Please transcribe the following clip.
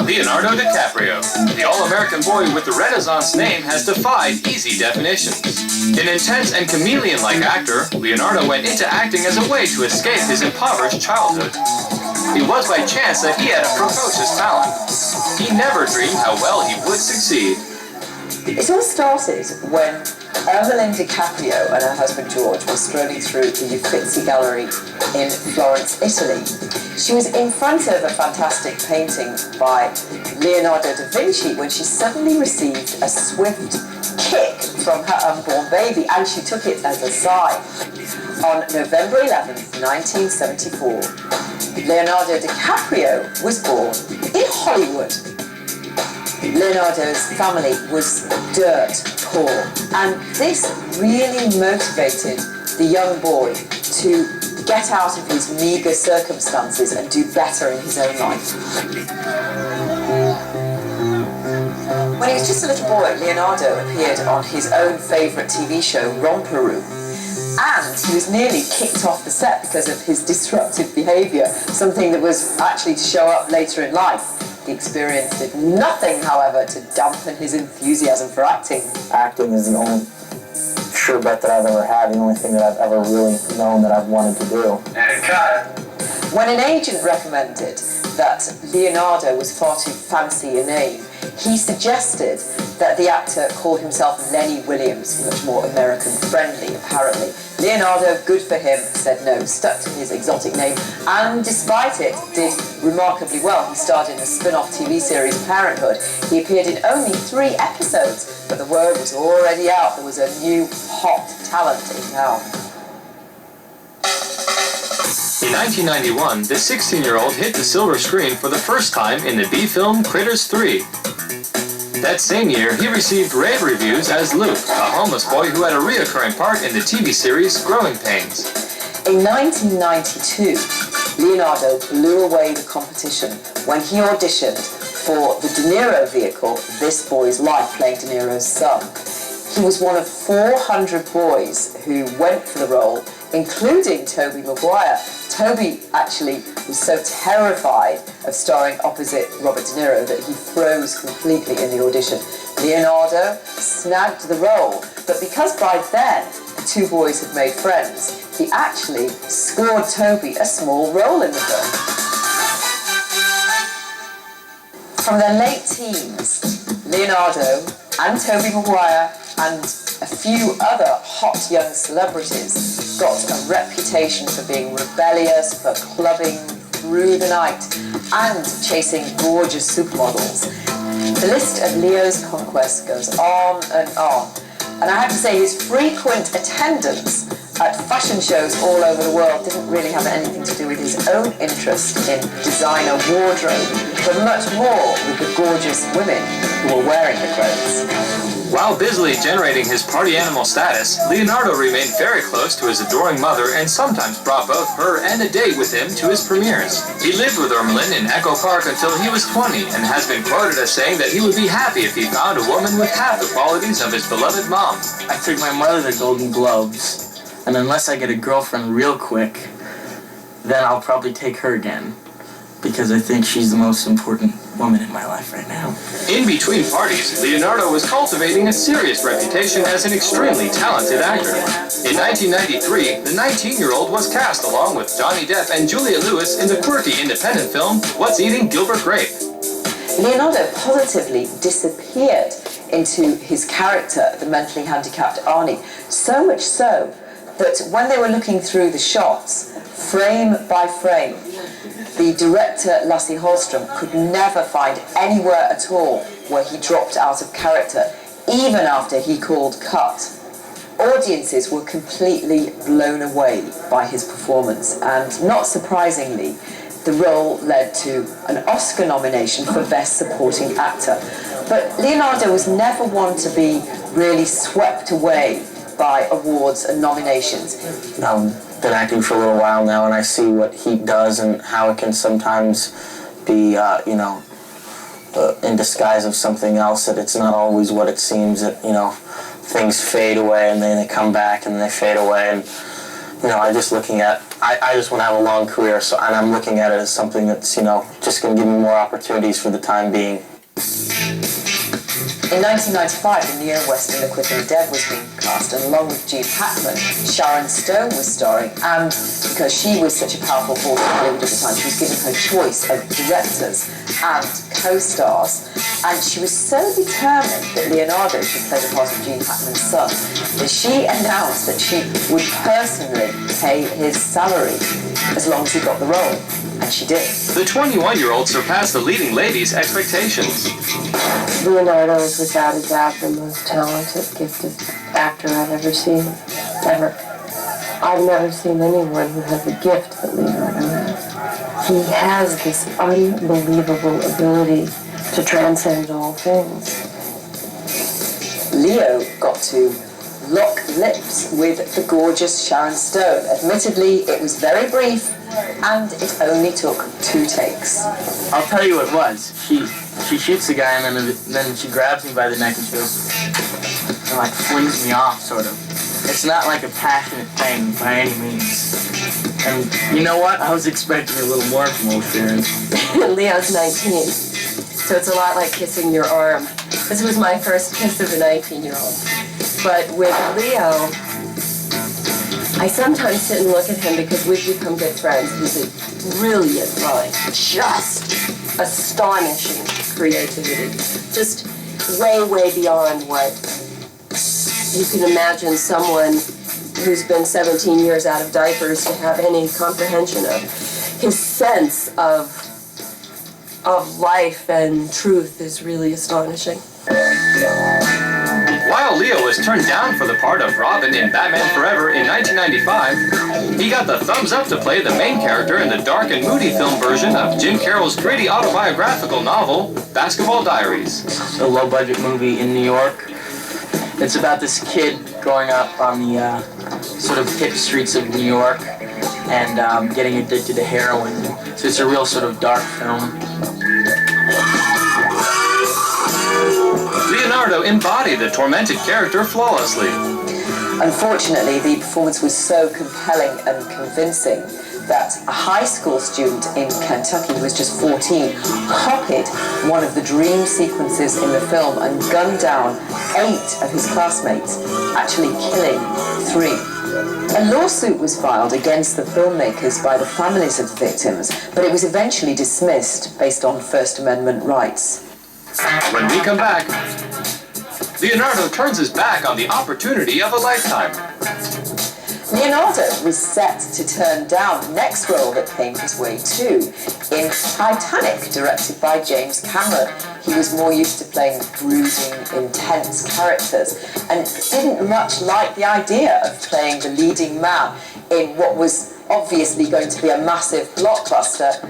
Leonardo DiCaprio, the all-American boy with the Renaissance name, has defied easy definitions. An intense and chameleon-like actor, Leonardo went into acting as a way to escape his impoverished childhood. It was by chance that he had a precocious talent. He never dreamed how well he would succeed. It all started when Evelyn DiCaprio and her husband George were strolling through the Uffizi Gallery in Florence, Italy. She was in front of a fantastic painting by Leonardo da Vinci when she suddenly received a swift kick from her unborn baby, and she took it as a sign. On November 11th, 1974, Leonardo DiCaprio was born in Hollywood. Leonardo's family was dirt poor, and this really motivated the young boy to get out of his meagre circumstances and do better in his own life. When he was just a little boy, Leonardo appeared on his own favourite TV show, Romper Room, and he was nearly kicked off the set because of his disruptive behaviour, something that was actually to show up later in life. The experience did nothing, however, to dampen his enthusiasm for acting. Acting is the only sure bet that I've ever had, the only thing that I've ever really known that I've wanted to do. And cut. When an agent recommended that Leonardo was far too fancy a name, he suggested that the actor call himself Lenny Williams, much more American-friendly, apparently. Leonardo, good for him, said no, stuck to his exotic name, and despite it, did remarkably well. He starred in the spin-off TV series Parenthood. He appeared in only 3 episodes, but the word was already out. There was a new hot talent in town. In 1991, the 16-year-old hit the silver screen for the first time in the B-film Critters 3. That same year, he received rave reviews as Luke, a homeless boy who had a reoccurring part in the TV series Growing Pains. In 1992, Leonardo blew away the competition when he auditioned for the De Niro vehicle, This Boy's Life, playing De Niro's son. He was one of 400 boys who went for the role, including Tobey Maguire. Tobey actually was so terrified of starring opposite Robert De Niro that he froze completely in the audition. Leonardo snagged the role, but because by then the 2 boys had made friends, he actually scored Tobey a small role in the film. From their late teens, Leonardo and Tobey Maguire and a few other hot young celebrities got a reputation for being rebellious, for clubbing through the night and chasing gorgeous supermodels. The list of Leo's conquests goes on and on. And I have to say his frequent attendance at fashion shows all over the world didn't really have anything to do with his own interest in designer wardrobe, but much more with the gorgeous women who were wearing the clothes. While busily generating his party animal status, Leonardo remained very close to his adoring mother and sometimes brought both her and a date with him to his premieres. He lived with Ermeline in Echo Park until he was 20 and has been quoted as saying that he would be happy if he found a woman with half the qualities of his beloved mom. I took my mother the Golden Globes, and unless I get a girlfriend real quick, then I'll probably take her again, because I think she's the most important woman in my life right now. In between parties, Leonardo was cultivating a serious reputation as an extremely talented actor. In 1993, the 19-year-old was cast along with Johnny Depp and Julia Lewis in the quirky independent film What's Eating Gilbert Grape. Leonardo positively disappeared into his character, the mentally handicapped Arnie, so much so that when they were looking through the shots, frame by frame, the director, Lasse Hallström, could never find anywhere at all where he dropped out of character, even after he called cut. Audiences were completely blown away by his performance, and not surprisingly, the role led to an Oscar nomination for Best Supporting Actor. But Leonardo was never one to be really swept away by awards and nominations. Been acting for a little while now, and I see what he does and how it can sometimes be, in disguise of something else, that it's not always what it seems, that, things fade away and then they come back and they fade away, and, I'm just looking at, I just want to have a long career, and I'm looking at it as something that's, just going to give me more opportunities for the time being. In 1995, the neo-Western The Quick and the Dead was being cast, and along with Gene Hackman, Sharon Stone was starring, and because she was such a powerful force in Hollywood at the time, she was given her choice of directors and co-stars, and she was so determined that Leonardo should play the part of Gene Hackman's son that she announced that she would personally pay his salary as long as he got the role, and she did. The 21-year-old surpassed the leading lady's expectations. Leonardo is without a doubt the most talented, gifted actor I've ever seen, ever. I've never seen anyone who has the gift that Leonardo has. He has this unbelievable ability to transcend all things. Leo got to lock lips with the gorgeous Sharon Stone. Admittedly, it was very brief, and it only took 2 takes. I'll tell you what it was. She shoots the guy, and then she grabs me by the neck and she goes, and like flings me off, sort of. It's not like a passionate thing by any means. And you know what? I was expecting a little more from old Sharon. Leo's 19, so it's a lot like kissing your arm. This was my first kiss of a 19-year-old. But with Leo, I sometimes sit and look at him because we've become good friends. He's a brilliant mind, just astonishing creativity, just way, way beyond what you can imagine someone who's been 17 years out of diapers to have any comprehension of. His sense of life and truth is really astonishing. While Leo was turned down for the part of Robin in Batman Forever in 1995, he got the thumbs up to play the main character in the dark and moody film version of Jim Carroll's gritty autobiographical novel, Basketball Diaries. A low-budget movie in New York. It's about this kid growing up on the sort of hip streets of New York and getting addicted to heroin. So it's a real sort of dark film. Leonardo embodied the tormented character flawlessly. Unfortunately, the performance was so compelling and convincing that a high school student in Kentucky who was just 14 copied one of the dream sequences in the film and gunned down 8 of his classmates, actually killing 3. A lawsuit was filed against the filmmakers by the families of the victims, but it was eventually dismissed based on First Amendment rights. When we come back, Leonardo turns his back on the opportunity of a lifetime. Leonardo was set to turn down the next role that came his way too, in Titanic, directed by James Cameron. He was more used to playing brooding, intense characters and didn't much like the idea of playing the leading man in what was obviously going to be a massive blockbuster